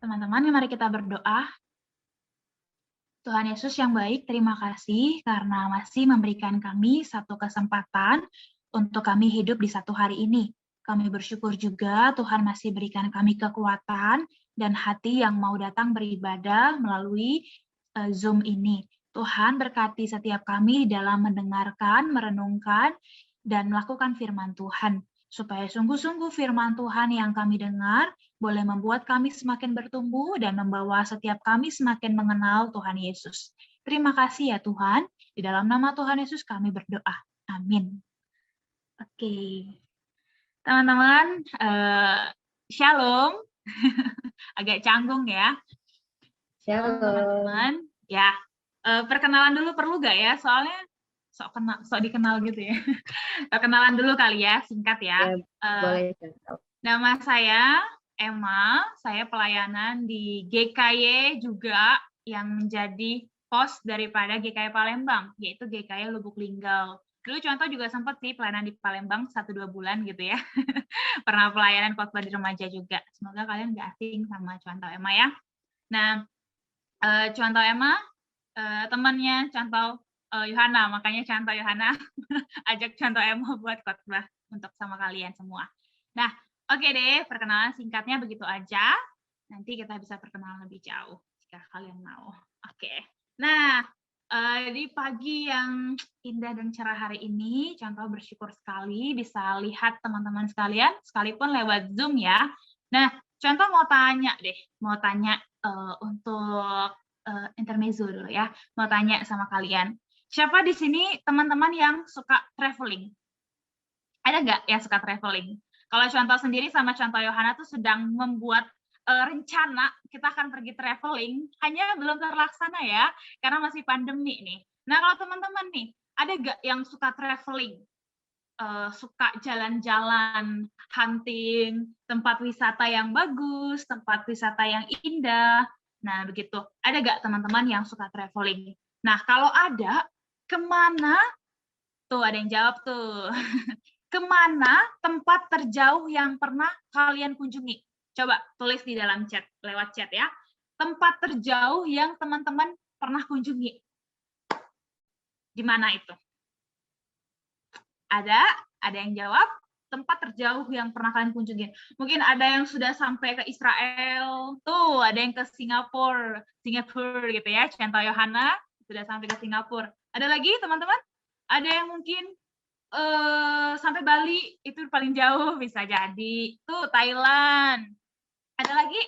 Teman-teman, mari kita berdoa. Tuhan Yesus yang baik, terima kasih karena masih memberikan kami satu kesempatan untuk kami hidup di satu hari ini. Kami bersyukur juga Tuhan masih berikan kami kekuatan dan hati yang mau datang beribadah melalui Zoom ini. Tuhan berkati setiap kami dalam mendengarkan, merenungkan, dan melakukan firman Tuhan. Supaya sungguh-sungguh firman Tuhan yang kami dengar boleh membuat kami semakin bertumbuh dan membawa setiap kami semakin mengenal Tuhan Yesus. Terima kasih ya Tuhan. Di dalam nama Tuhan Yesus kami berdoa. Amin. Oke. Teman-teman, Shalom. Agak canggung ya. Shalom teman-teman. Ya, perkenalan dulu perlu gak ya? Soalnya sok dikenal gitu ya. Perkenalan dulu kali ya, singkat ya. Boleh. Nama saya Emma, saya pelayanan di GKY juga yang menjadi host daripada GKY Palembang, yaitu GKY Lubuk Linggau. Dulu contoh juga sempat sih pelayanan di Palembang 1-2 bulan gitu ya. Pernah pelayanan khotbah di remaja juga. Semoga kalian nggak asing sama contoh Emma ya. Nah, contoh Emma, temannya contoh Yohana, makanya contoh Yohana ajak contoh Emma buat khotbah untuk sama kalian semua. Nah, oke deh, perkenalan singkatnya begitu aja. Nanti kita bisa perkenalan lebih jauh jika kalian mau. Oke. Nah, di pagi yang indah dan cerah hari ini, contoh bersyukur sekali bisa lihat teman-teman sekalian, sekalipun lewat Zoom ya. Nah, contoh mau tanya untuk intermezzo dulu ya. Mau tanya sama kalian. Siapa di sini teman-teman yang suka traveling? Ada nggak yang suka traveling? Kalau contoh sendiri sama contoh Yohana tuh sedang membuat rencana kita akan pergi traveling, hanya belum terlaksana ya, karena masih pandemi nih. Nah kalau teman-teman nih, ada nggak yang suka traveling? Suka jalan-jalan, hunting, tempat wisata yang bagus, tempat wisata yang indah. Nah begitu, ada nggak teman-teman yang suka traveling? Nah kalau ada, kemana? Tuh ada yang jawab tuh. Kemana tempat terjauh yang pernah kalian kunjungi? Coba tulis di dalam chat, lewat chat ya. Tempat terjauh yang teman-teman pernah kunjungi. Di mana itu? Ada yang jawab? Tempat terjauh yang pernah kalian kunjungi. Mungkin ada yang sudah sampai ke Israel. Tuh, ada yang ke Singapura gitu ya. Contoh Yohana sudah sampai ke Singapura. Ada lagi teman-teman? Ada yang mungkin sampai Bali itu paling jauh bisa jadi. Tuh Thailand. Ada lagi?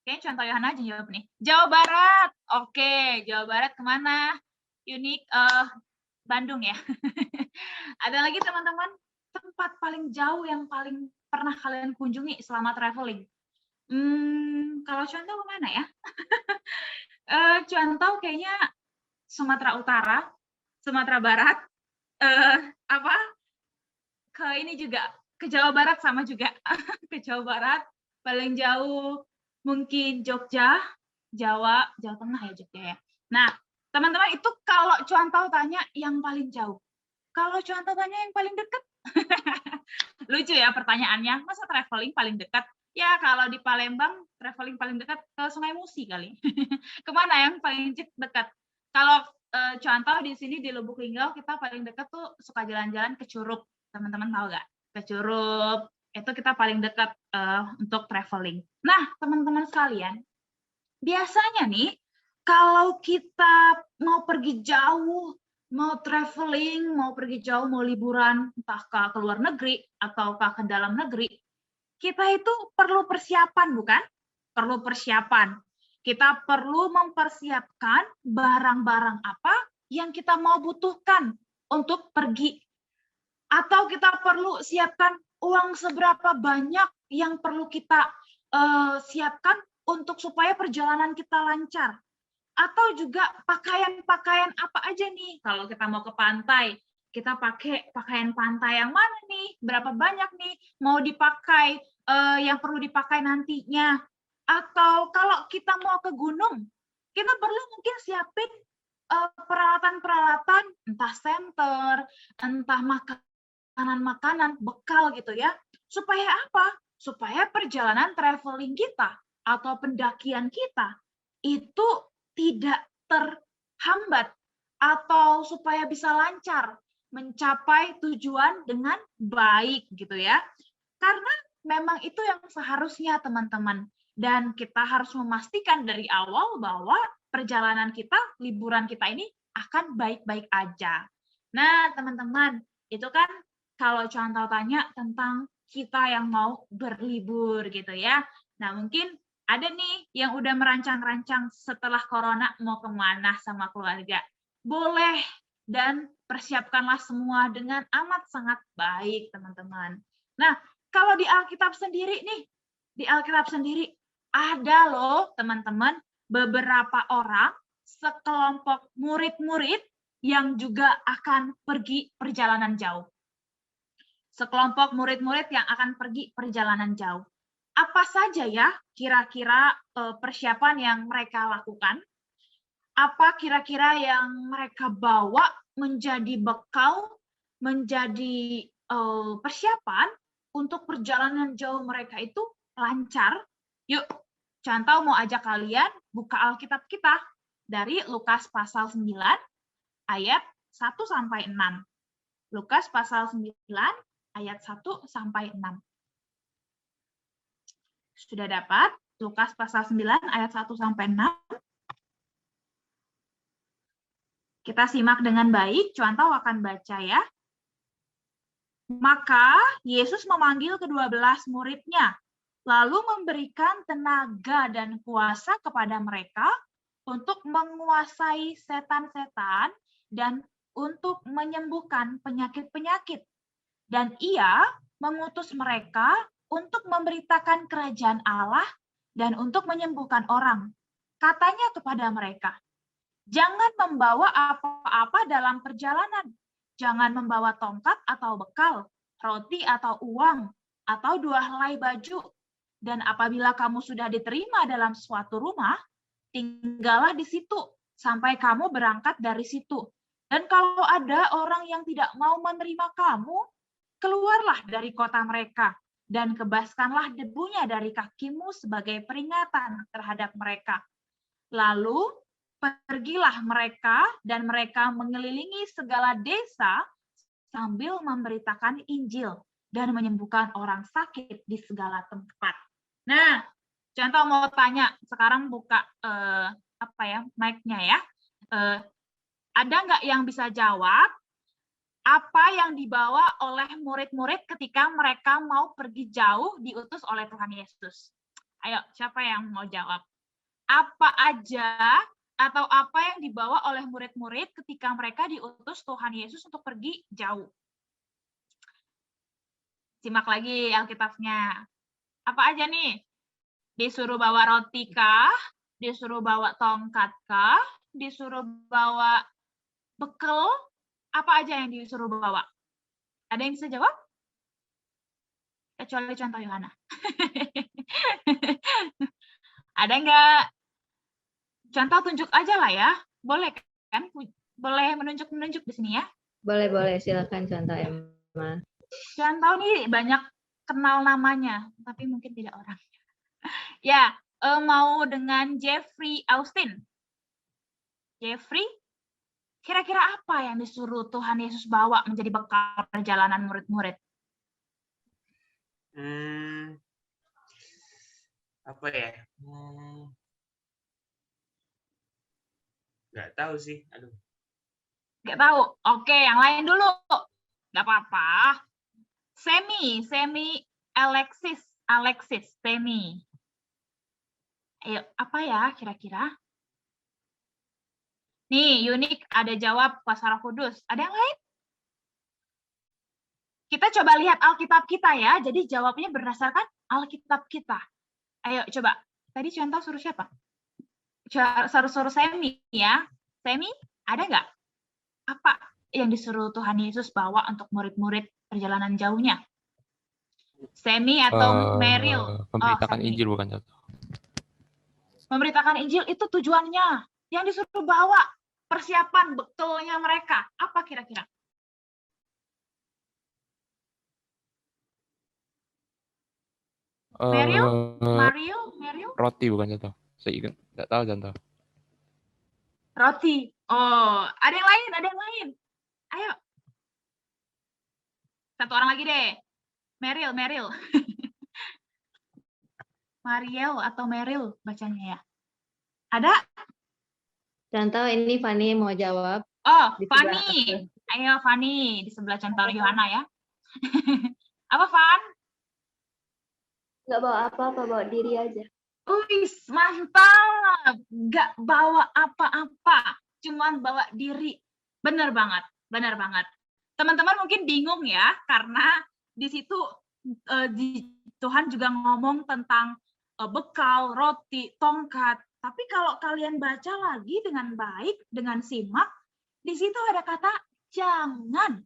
Kayaknya contoh Yohana aja jawab nih. Jawa Barat. Oke, Jawa Barat kemana? Unik Bandung ya. Ada lagi teman-teman tempat paling jauh yang paling pernah kalian kunjungi selama traveling? Kalau contoh kemana ya? Contoh kayaknya Sumatera Utara, Sumatera Barat, ke ini juga ke Jawa Barat sama juga ke Jawa Barat paling jauh mungkin Jogja, Jawa Tengah ya Jogja ya. Nah teman-teman itu kalau contoh tanya yang paling jauh, kalau contoh tanya yang paling dekat lucu ya pertanyaannya, masa traveling paling dekat? Ya kalau di Palembang traveling paling dekat ke Sungai Musi kali. Kemana yang paling dekat? Kalau contoh di sini di Lubuk Linggau kita paling dekat tuh suka jalan-jalan ke Curug. Teman-teman tahu nggak? Ke Curug itu kita paling dekat untuk traveling. Nah, teman-teman sekalian, biasanya nih kalau kita mau pergi jauh, mau traveling, mau pergi jauh, mau liburan, entah ke luar negeri atau ke dalam negeri, kita itu perlu persiapan, bukan? Perlu persiapan. Kita perlu mempersiapkan barang-barang apa yang kita mau butuhkan untuk pergi. Atau kita perlu siapkan uang seberapa banyak yang perlu kita siapkan untuk supaya perjalanan kita lancar. Atau juga pakaian-pakaian apa aja nih, kalau kita mau ke pantai, kita pakai pakaian pantai yang mana nih, berapa banyak nih mau dipakai, yang perlu dipakai nantinya. Atau kalau kita mau ke gunung, kita perlu mungkin siapin peralatan-peralatan, entah senter, entah makanan-makanan, bekal gitu ya. Supaya apa? Supaya perjalanan traveling kita atau pendakian kita itu tidak terhambat atau supaya bisa lancar mencapai tujuan dengan baik gitu ya. Karena memang itu yang seharusnya teman-teman. Dan kita harus memastikan dari awal bahwa perjalanan kita, liburan kita ini akan baik-baik aja. Nah, teman-teman, itu kan kalau contoh tanya tentang kita yang mau berlibur gitu ya. Nah, mungkin ada nih yang udah merancang-rancang setelah corona mau kemana sama keluarga. Boleh dan persiapkanlah semua dengan amat sangat baik, teman-teman. Nah, kalau di Alkitab sendiri nih, di Alkitab sendiri ada loh, teman-teman, beberapa orang, sekelompok murid-murid yang juga akan pergi perjalanan jauh. Sekelompok murid-murid yang akan pergi perjalanan jauh. Apa saja ya kira-kira persiapan yang mereka lakukan? Apa kira-kira yang mereka bawa menjadi bekal, menjadi persiapan untuk perjalanan jauh mereka itu lancar? Yuk, contoh mau ajak kalian buka Alkitab kita dari Lukas pasal 9 ayat 1 sampai 6. Lukas pasal 9 ayat 1 sampai 6. Sudah dapat? Lukas pasal 9 ayat 1 sampai 6. Kita simak dengan baik, contoh akan baca ya. Maka Yesus memanggil ke-12 muridnya, lalu memberikan tenaga dan kuasa kepada mereka untuk menguasai setan-setan dan untuk menyembuhkan penyakit-penyakit. Dan ia mengutus mereka untuk memberitakan kerajaan Allah dan untuk menyembuhkan orang. Katanya kepada mereka, jangan membawa apa-apa dalam perjalanan. Jangan membawa tongkat atau bekal, roti atau uang, atau 2 helai baju. Dan apabila kamu sudah diterima dalam suatu rumah, tinggallah di situ sampai kamu berangkat dari situ. Dan kalau ada orang yang tidak mau menerima kamu, keluarlah dari kota mereka dan kebaskanlah debunya dari kakimu sebagai peringatan terhadap mereka. Lalu pergilah mereka dan mereka mengelilingi segala desa sambil memberitakan Injil dan menyembuhkan orang sakit di segala tempat. Nah, contoh mau tanya, sekarang buka mic-nya ya. Ada nggak yang bisa jawab apa yang dibawa oleh murid-murid ketika mereka mau pergi jauh diutus oleh Tuhan Yesus? Ayo, siapa yang mau jawab? Apa aja atau apa yang dibawa oleh murid-murid ketika mereka diutus Tuhan Yesus untuk pergi jauh? Simak lagi Alkitabnya. Apa aja nih? Disuruh bawa roti kah? Disuruh bawa tongkat kah? Disuruh bawa bekal? Apa aja yang disuruh bawa? Ada yang bisa jawab? Kecuali contoh Yohana. Ada nggak? Contoh tunjuk aja lah ya. Boleh kan? Boleh menunjuk-menunjuk di sini ya? Boleh. Silakan contoh Emma. Contoh nih banyak kenal namanya, tapi mungkin tidak orang. Ya, mau dengan Jeffrey Austin. Jeffrey, kira-kira apa yang disuruh Tuhan Yesus bawa menjadi bekal perjalanan murid-murid? Apa ya? Nggak tahu sih. Aduh. Nggak tahu. Oke, yang lain dulu. Nggak apa-apa. Semi Alexis, Semi. Ayo, apa ya kira-kira? Nih, Unik ada jawab Kuasa Roh Kudus. Ada yang lain? Kita coba lihat Alkitab kita ya. Jadi jawabnya berdasarkan Alkitab kita. Ayo coba. Tadi contoh suruh siapa? Suruh Semi ya. Semi, ada nggak? Apa yang disuruh Tuhan Yesus bawa untuk murid-murid perjalanan jauhnya? Semi atau Meryl? Memberitakan Injil bukan contoh. Memberitakan Injil itu tujuannya. Yang disuruh bawa persiapan bekalnya mereka. Apa kira-kira? Meryl? Roti bukan contoh. Saya ingat, nggak tahu contoh. Roti. Oh, ada yang lain, ada yang lain. Ayo. Satu orang lagi deh. Meryl. Mariel atau Meryl bacanya ya. Ada? Contoh ini Fani mau jawab. Oh, Di sebelah Fani. aku. Ayo Fani, di sebelah contoh Yohana ya. Apa, Fan? Nggak bawa apa-apa, bawa diri aja. Wis, mantap. Nggak bawa apa-apa, cuman bawa diri. Bener banget, bener banget. Teman-teman mungkin bingung ya, karena di situ Tuhan juga ngomong tentang bekal, roti, tongkat. Tapi kalau kalian baca lagi dengan baik, dengan simak, di situ ada kata jangan.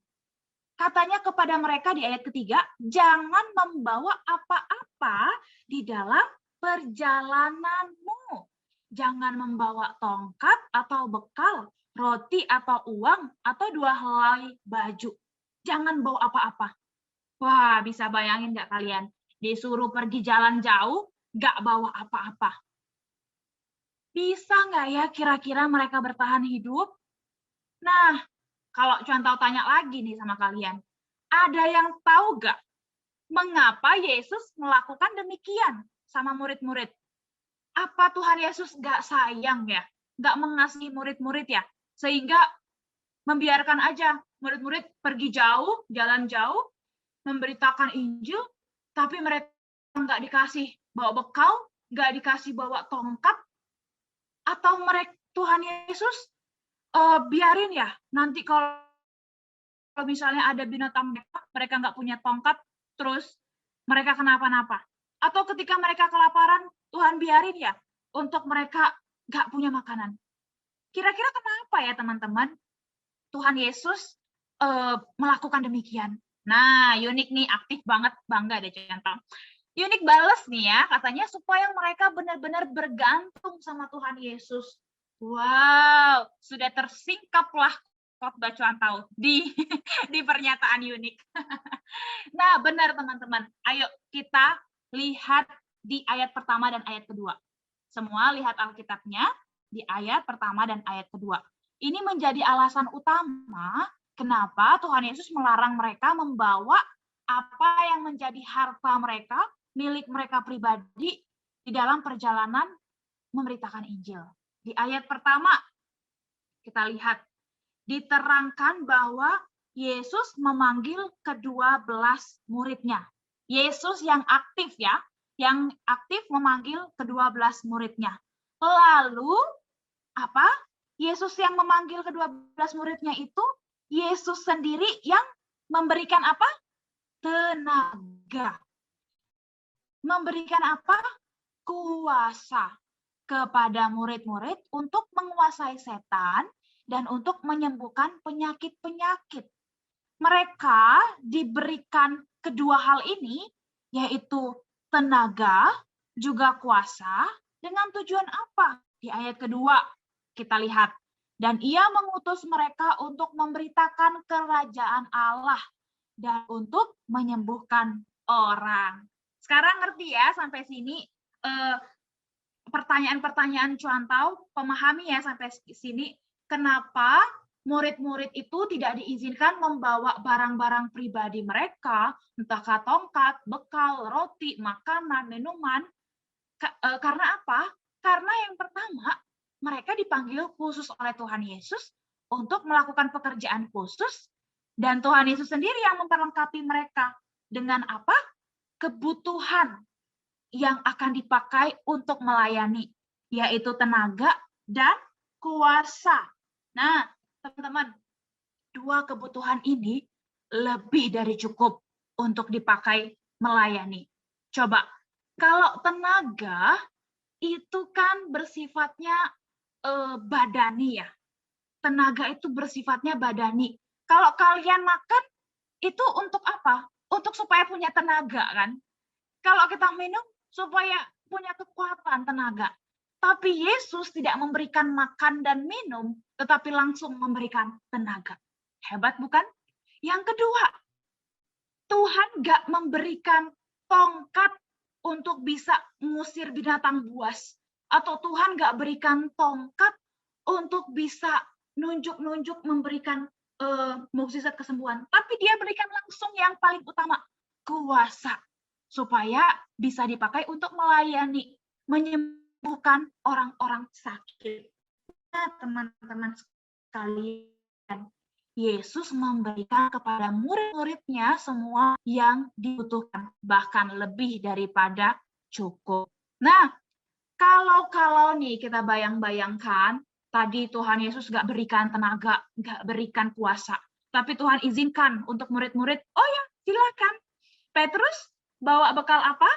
Katanya kepada mereka di ayat ketiga, jangan membawa apa-apa di dalam perjalananmu. Jangan membawa tongkat atau bekal, roti atau uang, atau 2 helai baju. Jangan bawa apa-apa. Wah, bisa bayangin nggak kalian? Disuruh pergi jalan jauh, nggak bawa apa-apa. Bisa nggak ya kira-kira mereka bertahan hidup? Nah, kalau contoh tanya lagi nih sama kalian, ada yang tahu nggak mengapa Yesus melakukan demikian sama murid-murid? Apa Tuhan Yesus nggak sayang ya? Nggak mengasihi murid-murid ya? Sehingga membiarkan aja murid-murid pergi jauh, jalan jauh, memberitakan Injil, tapi mereka nggak dikasih bawa bekal, nggak dikasih bawa tongkat, atau mereka Tuhan Yesus biarin ya, nanti kalau misalnya ada binatang mereka nggak punya tongkat, terus mereka kenapa-napa. Atau ketika mereka kelaparan, Tuhan biarin ya, untuk mereka nggak punya makanan. Kira-kira kenapa ya teman-teman? Tuhan Yesus melakukan demikian. Nah, Unik nih aktif banget, bangga deh contoh. Unik bales nih ya, katanya supaya mereka benar-benar bergantung sama Tuhan Yesus. Wow, sudah tersingkaplah khotbah cuantau di pernyataan Unik. Nah, benar teman-teman. Ayo kita lihat di ayat pertama dan ayat kedua. Semua lihat Alkitabnya di ayat pertama dan ayat kedua. Ini menjadi alasan utama kenapa Tuhan Yesus melarang mereka membawa apa yang menjadi harta mereka, milik mereka pribadi di dalam perjalanan memberitakan Injil. Di ayat pertama kita lihat diterangkan bahwa Yesus memanggil ke-12 muridnya. Yesus yang aktif ya, yang aktif memanggil ke-12 muridnya. Lalu apa? Yesus yang memanggil ke-12 muridnya itu Yesus sendiri yang memberikan apa? Tenaga. Memberikan apa? Kuasa kepada murid-murid untuk menguasai setan dan untuk menyembuhkan penyakit-penyakit. Mereka diberikan kedua hal ini, yaitu tenaga, juga kuasa, dengan tujuan apa? Di ayat kedua, kita lihat. Dan ia mengutus mereka untuk memberitakan kerajaan Allah dan untuk menyembuhkan orang. Sekarang ngerti ya sampai sini pertanyaan-pertanyaan cuantau, pemahami ya sampai sini kenapa murid-murid itu tidak diizinkan membawa barang-barang pribadi mereka, entah tongkat, bekal, roti, makanan, minuman. Karena apa? Karena yang pertama, mereka dipanggil khusus oleh Tuhan Yesus untuk melakukan pekerjaan khusus, dan Tuhan Yesus sendiri yang memperlengkapi mereka dengan apa? Kebutuhan yang akan dipakai untuk melayani, yaitu tenaga dan kuasa. Nah, teman-teman, dua kebutuhan ini lebih dari cukup untuk dipakai melayani. Coba, kalau tenaga itu kan bersifatnya badani ya. Tenaga itu bersifatnya badani. Kalau kalian makan, itu untuk apa? Untuk supaya punya tenaga kan? Kalau kita minum, supaya punya kekuatan tenaga. Tapi Yesus tidak memberikan makan dan minum, tetapi langsung memberikan tenaga. Hebat bukan? Yang kedua, Tuhan gak memberikan tongkat untuk bisa ngusir binatang buas. Atau Tuhan nggak berikan tongkat untuk bisa nunjuk-nunjuk memberikan mukjizat kesembuhan. Tapi dia berikan langsung yang paling utama, kuasa. Supaya bisa dipakai untuk melayani, menyembuhkan orang-orang sakit. Nah, teman-teman sekalian, Yesus memberikan kepada murid-muridnya semua yang dibutuhkan, bahkan lebih daripada cukup. Nah, kalau nih kita bayangkan, tadi Tuhan Yesus nggak berikan tenaga, nggak berikan kuasa, tapi Tuhan izinkan untuk murid-murid, oh ya silakan. Petrus bawa bekal apa?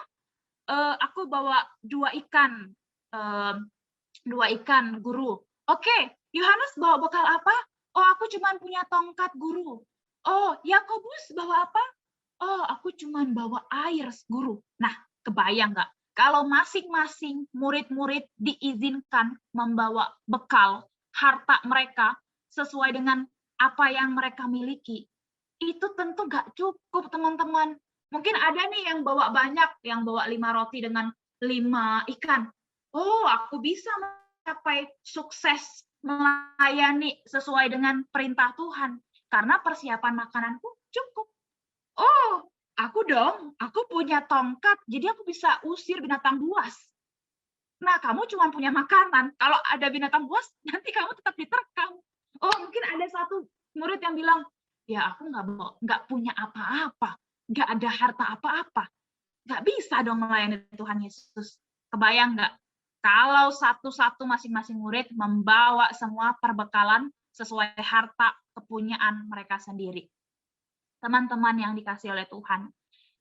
Aku bawa 2 ikan, 2 ikan guru. Oke, Yohanes bawa bekal apa? Oh, aku cuma punya tongkat guru. Oh, Yakobus bawa apa? Oh, aku cuma bawa air guru. Nah, kebayang nggak? Kalau masing-masing murid-murid diizinkan membawa bekal harta mereka sesuai dengan apa yang mereka miliki, itu tentu nggak cukup, teman-teman. Mungkin ada nih yang bawa banyak, yang bawa 5 roti dengan 5 ikan. Oh, aku bisa mencapai sukses melayani sesuai dengan perintah Tuhan. Karena persiapan makananku cukup. Oh, aku punya tongkat, jadi aku bisa usir binatang buas. Nah, kamu cuma punya makanan. Kalau ada binatang buas, nanti kamu tetap diterkam. Oh, mungkin ada satu murid yang bilang, ya aku nggak punya apa-apa, nggak ada harta apa-apa. Nggak bisa dong melayani Tuhan Yesus. Kebayang nggak? Kalau satu-satu masing-masing murid membawa semua perbekalan sesuai harta kepunyaan mereka sendiri. Teman-teman yang dikasihi oleh Tuhan,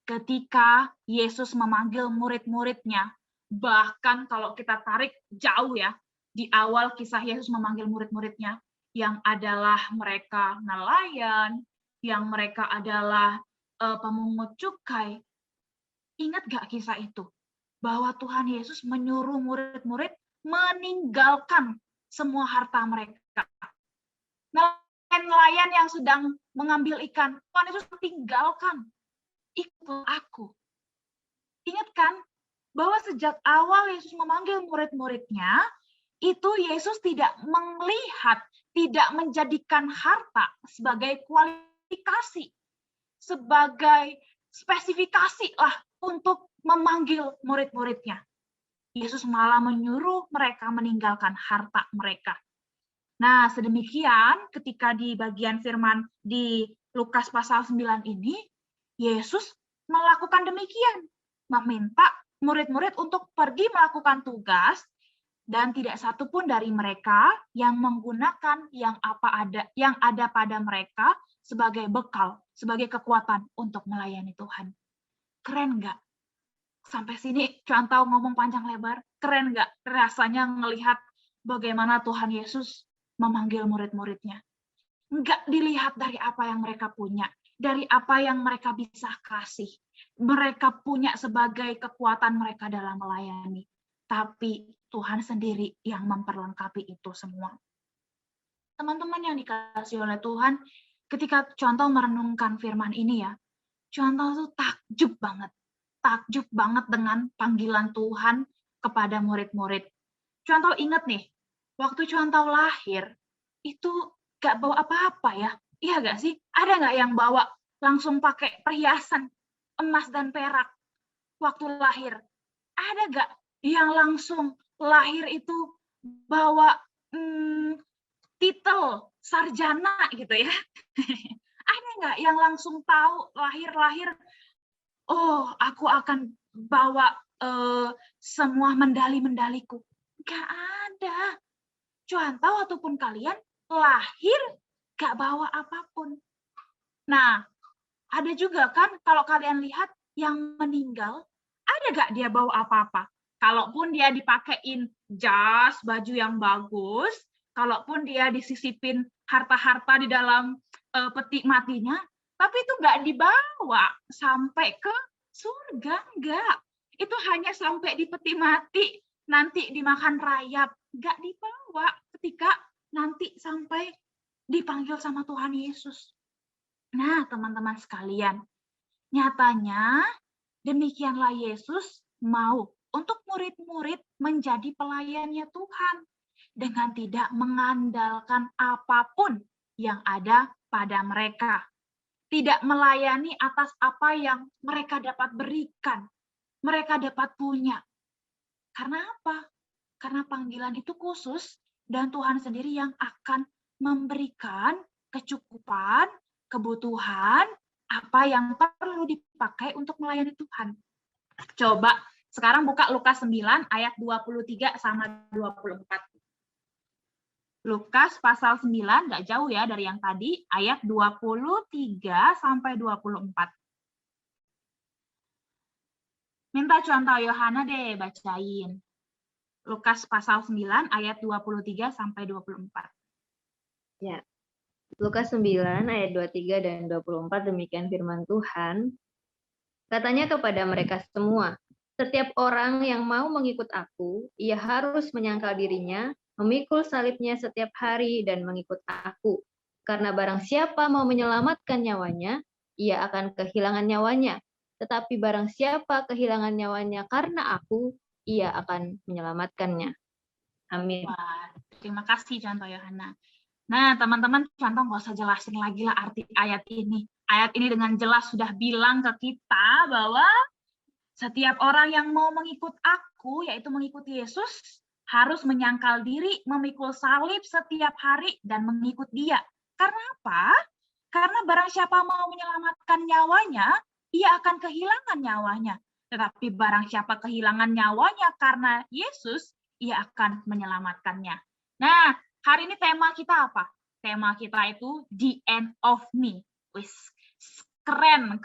ketika Yesus memanggil murid-muridnya, bahkan kalau kita tarik jauh ya, di awal kisah Yesus memanggil murid-muridnya, yang adalah mereka nelayan, yang mereka adalah pemungut cukai. Ingat gak kisah itu? Bahwa Tuhan Yesus menyuruh murid-murid meninggalkan semua harta mereka. Nelayan yang sedang mengambil ikan, Tuhan Yesus tinggalkan. Ikut aku. Ingat kan? Bahwa sejak awal Yesus memanggil murid-muridnya, itu Yesus tidak melihat, tidak menjadikan harta sebagai kualifikasi, sebagai spesifikasi lah untuk memanggil murid-muridnya. Yesus malah menyuruh mereka meninggalkan harta mereka. Nah, sedemikian ketika di bagian firman di Lukas pasal 9 ini, Yesus melakukan demikian, meminta murid-murid untuk pergi melakukan tugas, dan tidak satu pun dari mereka yang menggunakan yang ada pada mereka sebagai bekal, sebagai kekuatan untuk melayani Tuhan. Keren nggak? Sampai sini contoh ngomong panjang lebar, keren nggak rasanya ngelihat bagaimana Tuhan Yesus memanggil murid-muridnya? Nggak dilihat dari apa yang mereka punya, dari apa yang mereka bisa kasih, mereka punya sebagai kekuatan mereka dalam melayani. Tapi Tuhan sendiri yang memperlengkapi itu semua. Teman-teman yang dikasihi oleh Tuhan, ketika contoh merenungkan firman ini ya, contoh tuh takjub banget dengan panggilan Tuhan kepada murid-murid. Contoh ingat nih, waktu contoh lahir, itu gak bawa apa-apa ya, iya gak sih? Ada gak yang bawa langsung pakai perhiasan emas dan perak waktu lahir? Ada gak yang langsung lahir itu bawa titel sarjana gitu ya? Ada nggak yang langsung tahu lahir, oh aku akan bawa semua medali-medaliku? Nggak ada. Contoh ataupun kalian lahir nggak bawa apapun. Nah, ada juga kan kalau kalian lihat yang meninggal, ada nggak dia bawa apa-apa? Kalaupun dia dipakein jas, baju yang bagus, kalaupun dia disisipin harta-harta di dalam peti matinya, tapi itu nggak dibawa sampai ke surga, nggak. Itu hanya sampai di peti mati, nanti dimakan rayap, nggak dibawa ketika nanti sampai dipanggil sama Tuhan Yesus. Nah, teman-teman sekalian, nyatanya demikianlah Yesus mau untuk murid-murid menjadi pelayannya Tuhan dengan tidak mengandalkan apapun yang ada pada mereka. Tidak melayani atas apa yang mereka dapat berikan, mereka dapat punya. Karena apa? Karena panggilan itu khusus dan Tuhan sendiri yang akan memberikan kecukupan, kebutuhan, apa yang perlu dipakai untuk melayani Tuhan. Coba sekarang buka Lukas 9 ayat 23 sama 24. Lukas pasal 9, nggak jauh ya dari yang tadi, ayat 23 sampai 24. Minta contoh Yohana deh bacain. Lukas pasal 9 ayat 23 sampai 24. Ya. Lukas 9 ayat 23 dan 24 demikian firman Tuhan. Katanya kepada mereka semua, setiap orang yang mau mengikut aku, ia harus menyangkal dirinya, memikul salibnya setiap hari dan mengikut aku. Karena barang siapa mau menyelamatkan nyawanya, ia akan kehilangan nyawanya. Tetapi barang siapa kehilangan nyawanya karena aku, ia akan menyelamatkannya. Amin. Wah, terima kasih contoh Yohana. Nah, teman-teman, contoh nggak usah jelasin lagi lah arti ayat ini. Ayat ini dengan jelas sudah bilang ke kita bahwa setiap orang yang mau mengikut aku, yaitu mengikuti Yesus, harus menyangkal diri, memikul salib setiap hari, dan mengikut dia. Karena apa? Karena barang siapa mau menyelamatkan nyawanya, ia akan kehilangan nyawanya. Tetapi barang siapa kehilangan nyawanya karena Yesus, ia akan menyelamatkannya. Nah, hari ini tema kita apa? Tema kita itu The End of Me. Wis, keren,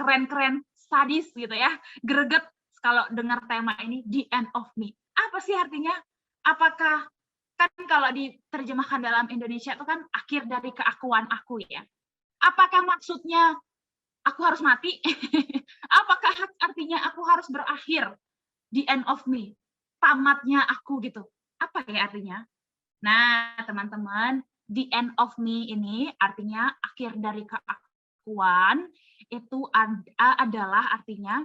sadis gitu ya. Greget kalau dengar tema ini, The End of Me. Apa sih artinya? Apakah, kan kalau diterjemahkan dalam Indonesia itu kan akhir dari keakuan aku ya. Apakah maksudnya aku harus mati? Apakah artinya aku harus berakhir? The end of me. Tamatnya aku gitu. Apa ya artinya? Nah, teman-teman, the end of me ini artinya akhir dari keakuan, itu adalah artinya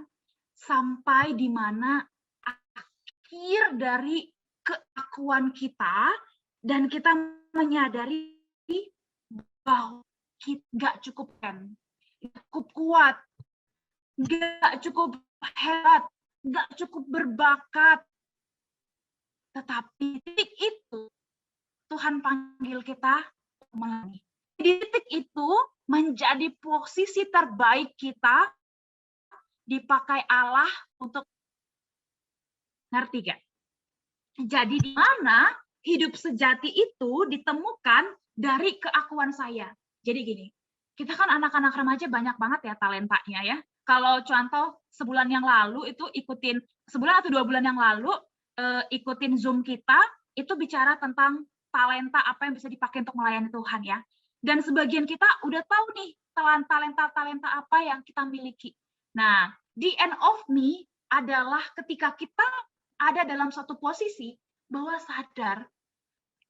sampai di mana akhir dari keakuan kita dan kita menyadari bahwa kita nggak cukup kan, nggak cukup kuat, nggak cukup hebat, nggak cukup berbakat. Tetapi titik itu Tuhan panggil kita melayani. Di titik itu menjadi posisi terbaik kita dipakai Allah untuk, ngerti gak? Jadi di mana hidup sejati itu ditemukan dari keakuan saya. Jadi gini, kita kan anak-anak remaja banyak banget ya talentanya ya. Kalau contoh sebulan yang lalu itu sebulan atau 2 bulan yang lalu ikutin Zoom kita, itu bicara tentang talenta apa yang bisa dipakai untuk melayani Tuhan ya. Dan sebagian kita udah tahu nih talenta apa yang kita miliki. Nah, the end of me adalah ketika kita ada dalam satu posisi bahwa sadar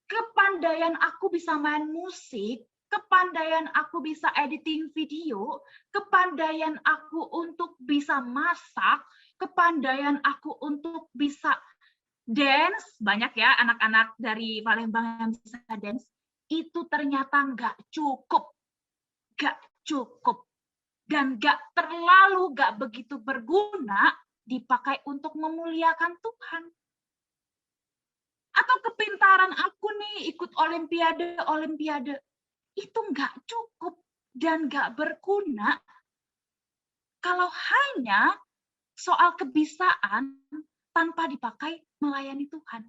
kepandaian aku bisa main musik, kepandaian aku bisa editing video, kepandaian aku untuk bisa masak, kepandaian aku untuk bisa dance, banyak ya anak-anak dari Palembang yang bisa dance, itu ternyata nggak cukup, dan nggak begitu berguna dipakai untuk memuliakan Tuhan. Atau kepintaran aku nih ikut olimpiade, itu nggak cukup dan nggak berguna kalau hanya soal kebisaan tanpa dipakai melayani Tuhan.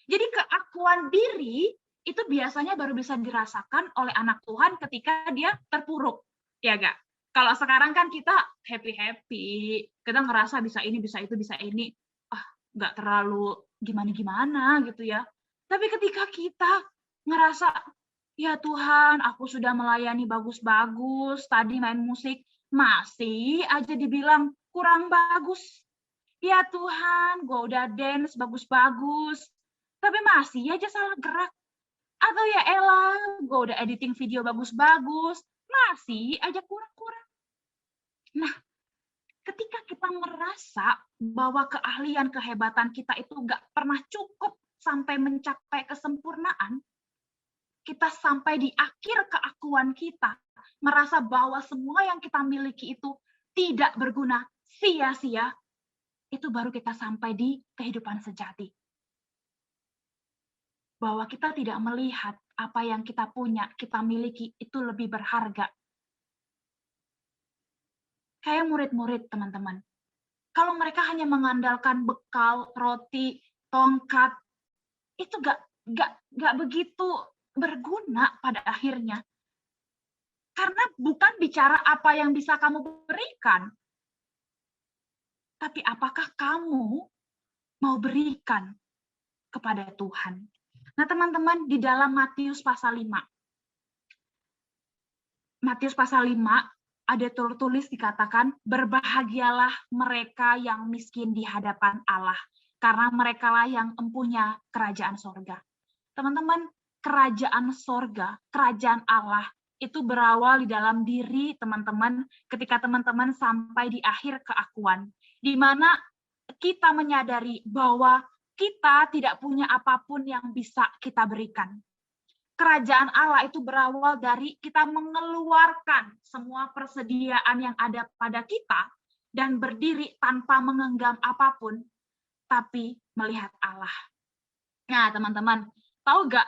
Jadi keakuan diri itu biasanya baru bisa dirasakan oleh anak Tuhan ketika dia terpuruk, ya nggak? Kalau sekarang kan kita happy, kita ngerasa bisa ini, bisa itu, bisa ini, nggak terlalu gimana-gimana gitu ya. Tapi ketika kita ngerasa, ya Tuhan, aku sudah melayani bagus-bagus, tadi main musik, masih aja dibilang kurang bagus. Ya Tuhan, gue udah dance bagus-bagus, tapi masih aja salah gerak. Atau ya elah, gue udah editing video bagus-bagus, masih aja kurang-kurang. Nah, ketika kita merasa bahwa keahlian, kehebatan kita itu nggak pernah cukup sampai mencapai kesempurnaan, kita sampai di akhir keakuan kita, merasa bahwa semua yang kita miliki itu tidak berguna, sia-sia, itu baru kita sampai di kehidupan sejati. Bahwa kita tidak melihat apa yang kita punya, kita miliki, itu lebih berharga. Kayak murid-murid, teman-teman. Kalau mereka hanya mengandalkan bekal, roti, tongkat, itu nggak begitu berguna pada akhirnya. Karena bukan bicara apa yang bisa kamu berikan, tapi apakah kamu mau berikan kepada Tuhan. Nah, teman-teman, di dalam Matius pasal 5. Matius pasal 5 ada tertulis dikatakan, berbahagialah mereka yang miskin di hadapan Allah, karena merekalah yang empunya kerajaan sorga. Teman-teman, kerajaan sorga, kerajaan Allah, itu berawal di dalam diri teman-teman ketika teman-teman sampai di akhir keakuan, di mana kita menyadari bahwa kita tidak punya apapun yang bisa kita berikan. Kerajaan Allah itu berawal dari kita mengeluarkan semua persediaan yang ada pada kita dan berdiri tanpa mengenggam apapun, tapi melihat Allah. Nah, teman-teman, tahu nggak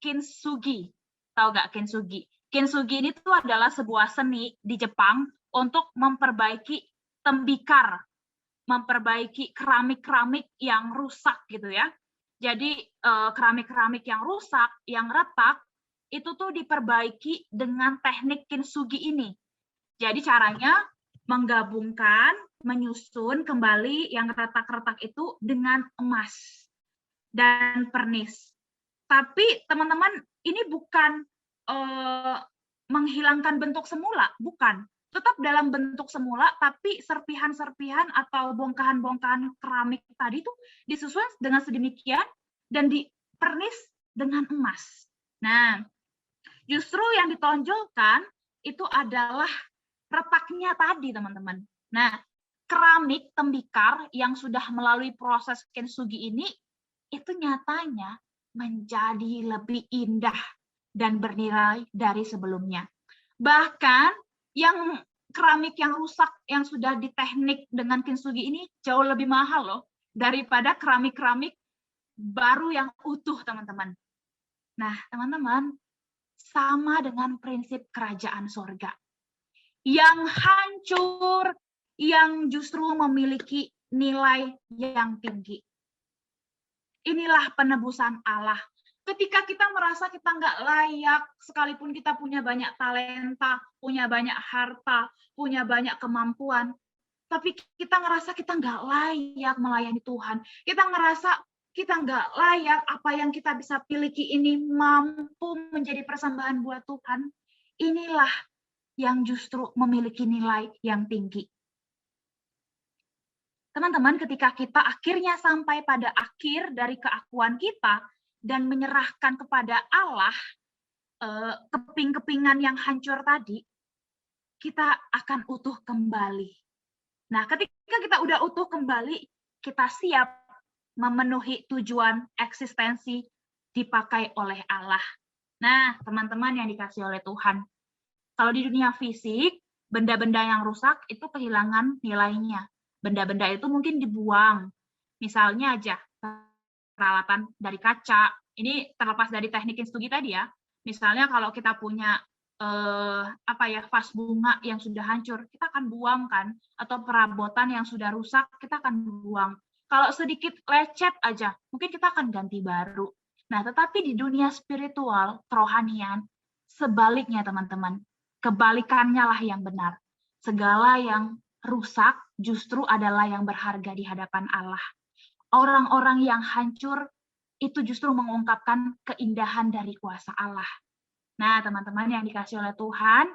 kintsugi? Tahu nggak kintsugi? Kintsugi ini tuh adalah sebuah seni di Jepang untuk memperbaiki tembikar, memperbaiki keramik-keramik yang rusak gitu ya. Jadi keramik-keramik yang rusak, yang retak, itu tuh diperbaiki dengan teknik kintsugi ini. Jadi caranya menggabungkan, menyusun kembali yang retak-retak itu dengan emas dan pernis. Tapi teman-teman, ini bukan menghilangkan bentuk semula, bukan. Tetap dalam bentuk semula, tapi serpihan-serpihan atau bongkahan-bongkahan keramik tadi itu disusun dengan sedemikian dan dipernis dengan emas. Nah, justru yang ditonjolkan itu adalah retaknya tadi, teman-teman. Nah, keramik tembikar yang sudah melalui proses kintsugi ini, itu nyatanya menjadi lebih indah dan bernilai dari sebelumnya. Bahkan yang keramik yang rusak yang sudah diteknik dengan kintsugi ini jauh lebih mahal loh daripada keramik-keramik baru yang utuh, teman-teman. Nah, teman-teman, sama dengan prinsip kerajaan sorga. Yang hancur, yang justru memiliki nilai yang tinggi. Inilah penebusan Allah. Ketika kita merasa kita nggak layak, sekalipun kita punya banyak talenta, punya banyak harta, punya banyak kemampuan, tapi kita ngerasa kita nggak layak melayani Tuhan. Kita ngerasa kita nggak layak, apa yang kita bisa miliki ini mampu menjadi persembahan buat Tuhan. Inilah yang justru memiliki nilai yang tinggi. Teman-teman, ketika kita akhirnya sampai pada akhir dari keakuan kita, dan menyerahkan kepada Allah keping-kepingan yang hancur tadi, kita akan utuh kembali. Nah, ketika kita udah utuh kembali, kita siap memenuhi tujuan eksistensi dipakai oleh Allah. Nah, teman-teman yang dikasih oleh Tuhan, kalau di dunia fisik, benda-benda yang rusak itu kehilangan nilainya. Benda-benda itu mungkin dibuang. Misalnya aja, peralatan dari kaca, ini terlepas dari teknik kintsugi tadi ya. Misalnya kalau kita punya vas bunga yang sudah hancur, kita akan buang kan, atau perabotan yang sudah rusak, kita akan buang. Kalau sedikit lecet aja, mungkin kita akan ganti baru. Nah, tetapi di dunia spiritual, kerohanian, sebaliknya teman-teman, kebalikannya lah yang benar. Segala yang rusak justru adalah yang berharga di hadapan Allah. Orang-orang yang hancur itu justru mengungkapkan keindahan dari kuasa Allah. Nah, teman-teman yang dikasih oleh Tuhan,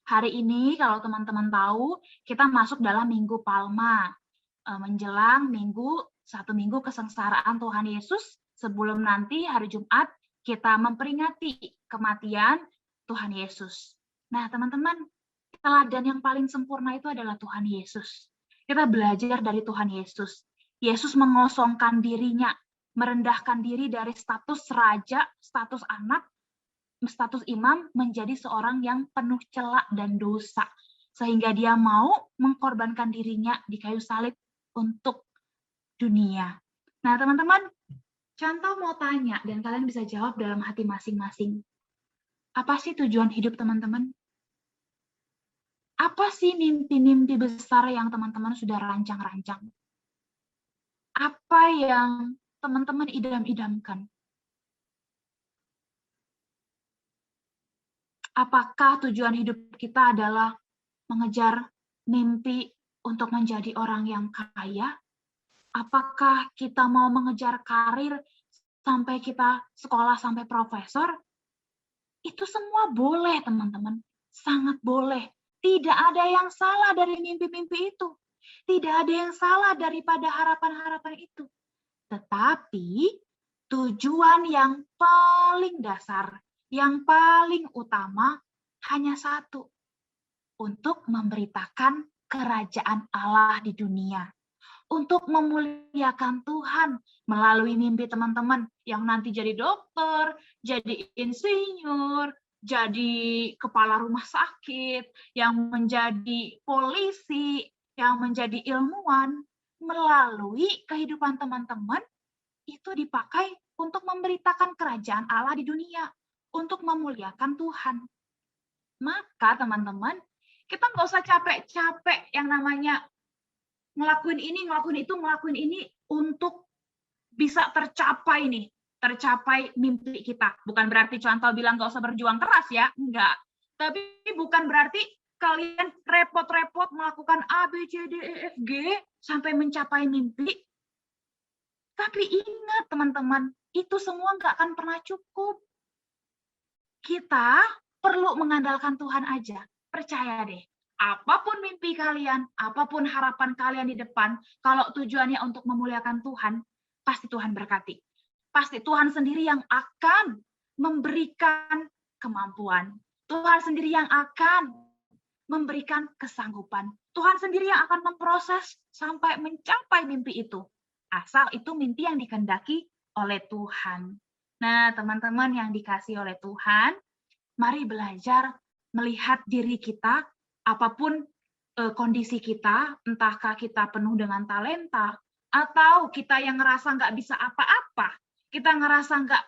hari ini kalau teman-teman tahu, kita masuk dalam Minggu Palma, menjelang satu minggu kesengsaraan Tuhan Yesus, sebelum nanti hari Jumat kita memperingati kematian Tuhan Yesus. Nah, teman-teman, teladan yang paling sempurna itu adalah Tuhan Yesus. Kita belajar dari Tuhan Yesus. Yesus mengosongkan dirinya, merendahkan diri dari status raja, status anak, status imam, menjadi seorang yang penuh cela dan dosa. Sehingga dia mau mengkorbankan dirinya di kayu salib untuk dunia. Nah, teman-teman, contoh mau tanya, dan kalian bisa jawab dalam hati masing-masing. Apa sih tujuan hidup teman-teman? Apa sih mimpi-mimpi besar yang teman-teman sudah rancang-rancang? Apa yang teman-teman idam-idamkan? Apakah tujuan hidup kita adalah mengejar mimpi untuk menjadi orang yang kaya? Apakah kita mau mengejar karir sampai kita sekolah sampai profesor? Itu semua boleh, teman-teman. Sangat boleh. Tidak ada yang salah dari mimpi-mimpi itu. Tidak ada yang salah daripada harapan-harapan itu. Tetapi tujuan yang paling dasar, yang paling utama hanya satu. Untuk memberitakan kerajaan Allah di dunia. Untuk memuliakan Tuhan melalui mimpi teman-teman yang nanti jadi dokter, jadi insinyur, jadi kepala rumah sakit, yang menjadi polisi, yang menjadi ilmuwan, melalui kehidupan teman-teman itu dipakai untuk memberitakan kerajaan Allah di dunia, untuk memuliakan Tuhan. Maka teman-teman, kita nggak usah capek-capek yang namanya ngelakuin ini untuk bisa tercapai nih, tercapai mimpi kita. Bukan berarti contoh bilang nggak usah berjuang keras ya, enggak. Tapi bukan berarti kalian repot-repot melakukan A, B, C, D, E, F, G sampai mencapai mimpi. Tapi ingat teman-teman, itu semua nggak akan pernah cukup. Kita perlu mengandalkan Tuhan aja. Percaya deh. Apapun mimpi kalian, apapun harapan kalian di depan, kalau tujuannya untuk memuliakan Tuhan, pasti Tuhan berkati. Pasti Tuhan sendiri yang akan memberikan kemampuan. Tuhan sendiri yang akan memberikan kesanggupan. Tuhan sendiri yang akan memproses sampai mencapai mimpi itu. Asal itu mimpi yang dikehendaki oleh Tuhan. Nah, teman-teman yang dikasih oleh Tuhan, mari belajar melihat diri kita, apapun kondisi kita, entahkah kita penuh dengan talenta, atau kita yang ngerasa nggak bisa apa-apa, kita ngerasa nggak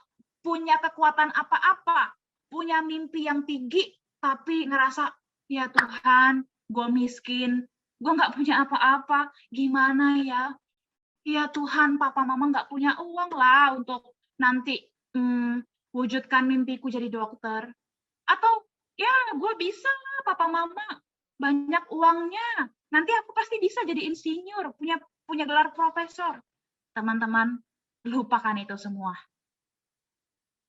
punya kekuatan apa-apa, punya mimpi yang tinggi, tapi ngerasa, ya Tuhan, gue miskin, gue nggak punya apa-apa, gimana ya? Ya Tuhan, papa mama nggak punya uang lah untuk nanti wujudkan mimpiku jadi dokter. Atau, ya gue bisa lah papa mama, banyak uangnya, nanti aku pasti bisa jadi insinyur, punya gelar profesor. Teman-teman, lupakan itu semua.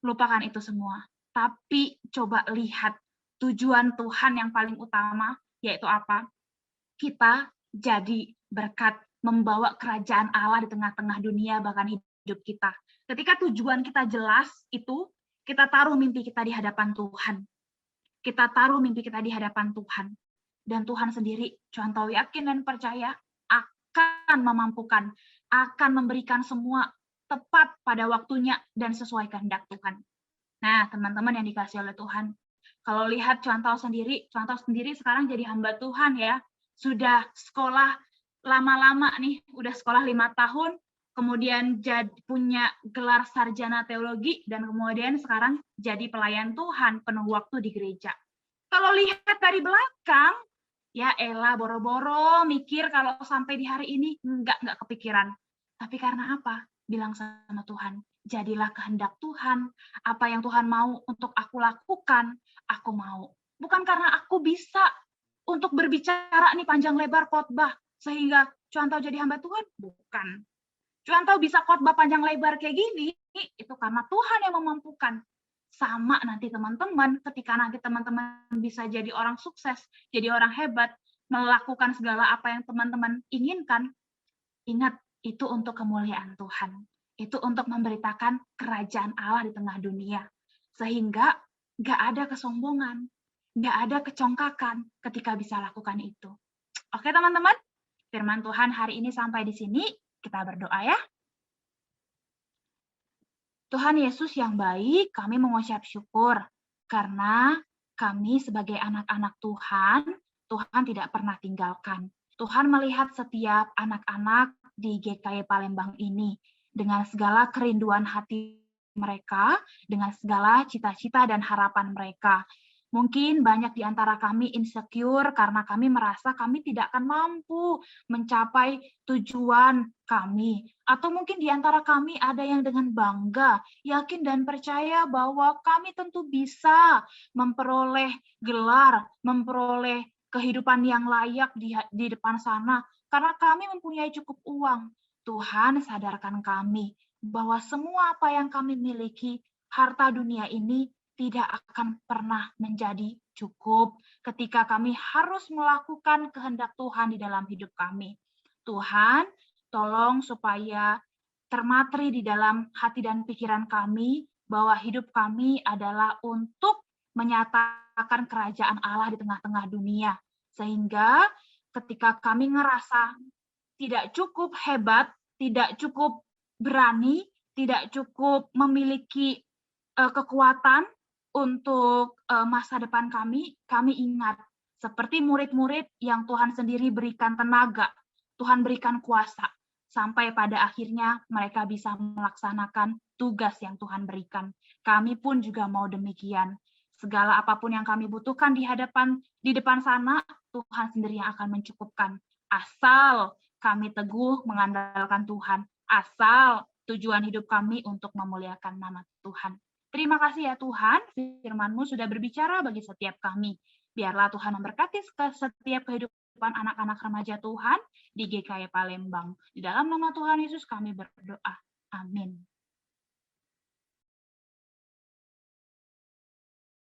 Lupakan itu semua. Tapi coba lihat tujuan Tuhan yang paling utama, yaitu apa? Kita jadi berkat, membawa kerajaan Allah di tengah-tengah dunia, bahkan hidup kita. Ketika tujuan kita jelas, itu kita taruh mimpi kita di hadapan Tuhan. Kita taruh mimpi kita di hadapan Tuhan. Dan Tuhan sendiri, contoh yakin dan percaya, akan memampukan, akan memberikan semua tepat pada waktunya dan sesuai kehendak Tuhan. Nah, teman-teman yang dikasih oleh Tuhan, kalau lihat contoh sendiri sekarang jadi hamba Tuhan ya, sudah sekolah lama-lama nih, udah sekolah 5 tahun, kemudian punya gelar sarjana teologi, dan kemudian sekarang jadi pelayan Tuhan penuh waktu di gereja. Kalau lihat dari belakang, ya elah boro-boro mikir kalau sampai di hari ini, enggak kepikiran. Tapi karena apa? Bilang sama Tuhan, jadilah kehendak Tuhan, apa yang Tuhan mau untuk aku lakukan, aku mau. Bukan karena aku bisa untuk berbicara nih panjang lebar khotbah, sehingga contoh jadi hamba Tuhan, bukan. Contoh bisa khotbah panjang lebar kayak gini, itu karena Tuhan yang memampukan. Sama nanti teman-teman, ketika nanti teman-teman bisa jadi orang sukses, jadi orang hebat, melakukan segala apa yang teman-teman inginkan, ingat, itu untuk kemuliaan Tuhan. Itu untuk memberitakan kerajaan Allah di tengah dunia. Sehingga nggak ada kesombongan, nggak ada kecongkakan ketika bisa lakukan itu. Oke teman-teman, firman Tuhan hari ini sampai di sini. Kita berdoa ya. Tuhan Yesus yang baik, kami mengucap syukur karena kami sebagai anak-anak Tuhan, Tuhan tidak pernah tinggalkan. Tuhan melihat setiap anak-anak di GKI Palembang ini dengan segala kerinduan hati mereka, dengan segala cita-cita dan harapan mereka. Mungkin banyak di antara kami insecure karena kami merasa kami tidak akan mampu mencapai tujuan kami. Atau mungkin di antara kami ada yang dengan bangga, yakin dan percaya bahwa kami tentu bisa memperoleh gelar, memperoleh kehidupan yang layak di depan sana karena kami mempunyai cukup uang. Tuhan sadarkan kami bahwa semua apa yang kami miliki, harta dunia ini tidak akan pernah menjadi cukup ketika kami harus melakukan kehendak Tuhan di dalam hidup kami. Tuhan, tolong supaya termateri di dalam hati dan pikiran kami bahwa hidup kami adalah untuk menyatakan kerajaan Allah di tengah-tengah dunia. Sehingga ketika kami ngerasa tidak cukup hebat, tidak cukup berani, tidak cukup memiliki kekuatan untuk masa depan kami ingat seperti murid-murid yang Tuhan sendiri berikan tenaga, Tuhan berikan kuasa, sampai pada akhirnya mereka bisa melaksanakan tugas yang Tuhan berikan. Kami pun juga mau demikian. Segala apapun yang kami butuhkan di depan sana, Tuhan sendiri yang akan mencukupkan. Asal kami teguh mengandalkan Tuhan, asal tujuan hidup kami untuk memuliakan nama Tuhan. Terima kasih ya Tuhan, firman-Mu sudah berbicara bagi setiap kami. Biarlah Tuhan memberkati setiap kehidupan anak-anak remaja Tuhan di GKI Palembang. Di dalam nama Tuhan Yesus kami berdoa. Amin.